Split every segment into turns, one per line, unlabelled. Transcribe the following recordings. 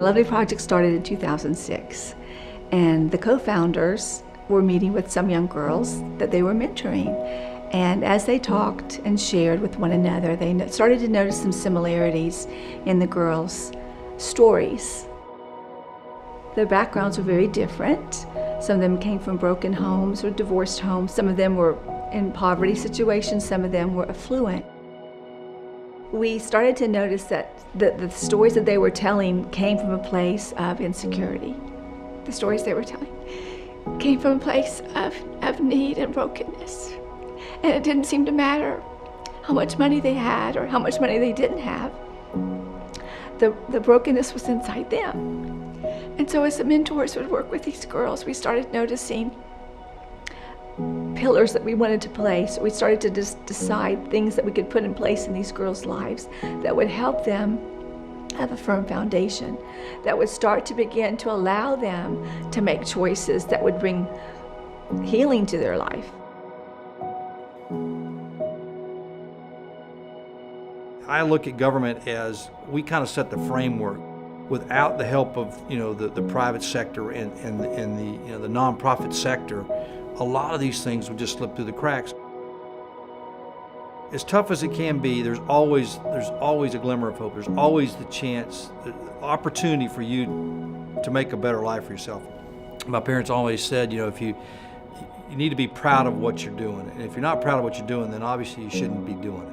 Lovely Project started in 2006, and the co-founders were meeting with some young girls that they were mentoring. And as they talked and shared with one another, they started to notice some similarities in the girls' stories. Their backgrounds were very different. Some of them came from broken homes or divorced homes. Some of them were in poverty situations. Some of them were affluent. We started to notice that the stories that they were telling came from a place of insecurity. The stories they were telling came from a place of need and brokenness. And it didn't seem to matter how much money they had or how much money they didn't have. The brokenness was inside them. And so as the mentors would work with these girls, we started noticing pillars that we wanted to place. We started to just decide things that we could put in place in these girls' lives that would help them have a firm foundation, that would start to begin to allow them to make choices that would bring healing to their life.
I look at government as we kind of set the framework. Without the help of the private sector and the nonprofit sector, a lot of these things would just slip through the cracks. As tough as it can be, there's always a glimmer of hope. There's always the chance, the opportunity for you to make a better life for yourself. My parents always said, if you need to be proud of what you're doing, and if you're not proud of what you're doing, then obviously you shouldn't be doing it.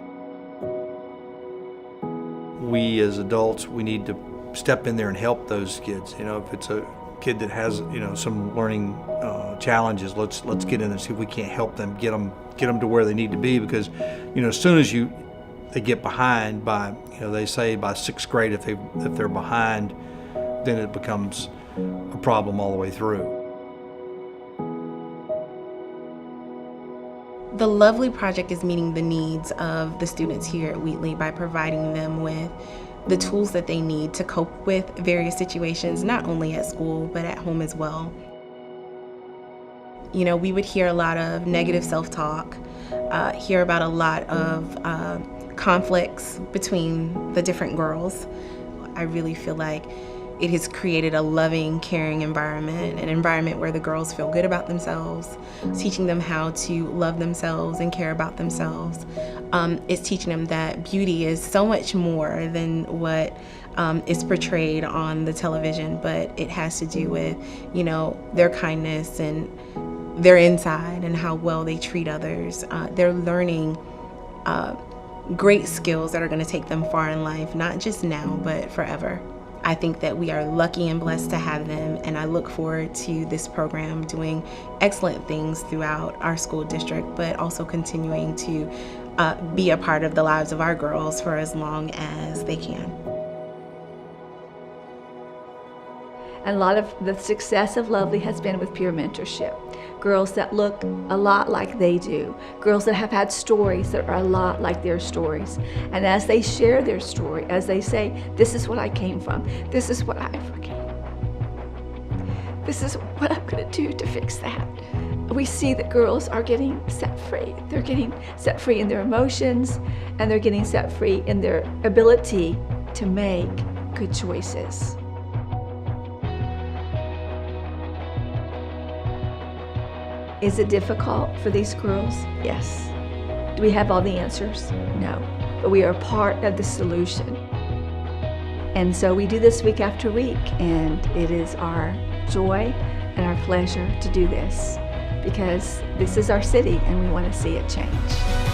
We as adults, we need to step in there and help those kids. If it's a kid that has some learning challenges, let's get in there and see if we can't help them, get them to where they need to be, because as soon as they get behind by they say by 6th grade, if they're behind, then it becomes a problem all the way through.
The Lovely Project is meeting the needs of the students here at Wheatley by providing them with the tools that they need to cope with various situations, not only at school, but at home as well. We would hear a lot of negative self-talk, hear about a lot of conflicts between the different girls. I really feel like it has created a loving, caring environment, an environment where the girls feel good about themselves, teaching them how to love themselves and care about themselves. It's teaching them that beauty is so much more than what is portrayed on the television, but it has to do with, their kindness and their inside and how well they treat others. They're learning great skills that are going to take them far in life, not just now, but forever. I think that we are lucky and blessed to have them, and I look forward to this program doing excellent things throughout our school district, but also continuing to be a part of the lives of our girls for as long as they can.
And a lot of the success of Lovely has been with peer mentorship. Girls that look a lot like they do. Girls that have had stories that are a lot like their stories. And as they share their story, as they say, this is what I came from, this is what I overcame, this is what I'm going to do to fix that, we see that girls are getting set free. They're getting set free in their emotions, and they're getting set free in their ability to make good choices. Is it difficult for these girls? Yes. Do we have all the answers? No. But we are part of the solution. And so we do this week after week, and it is our joy and our pleasure to do this, because this is our city and we want to see it change.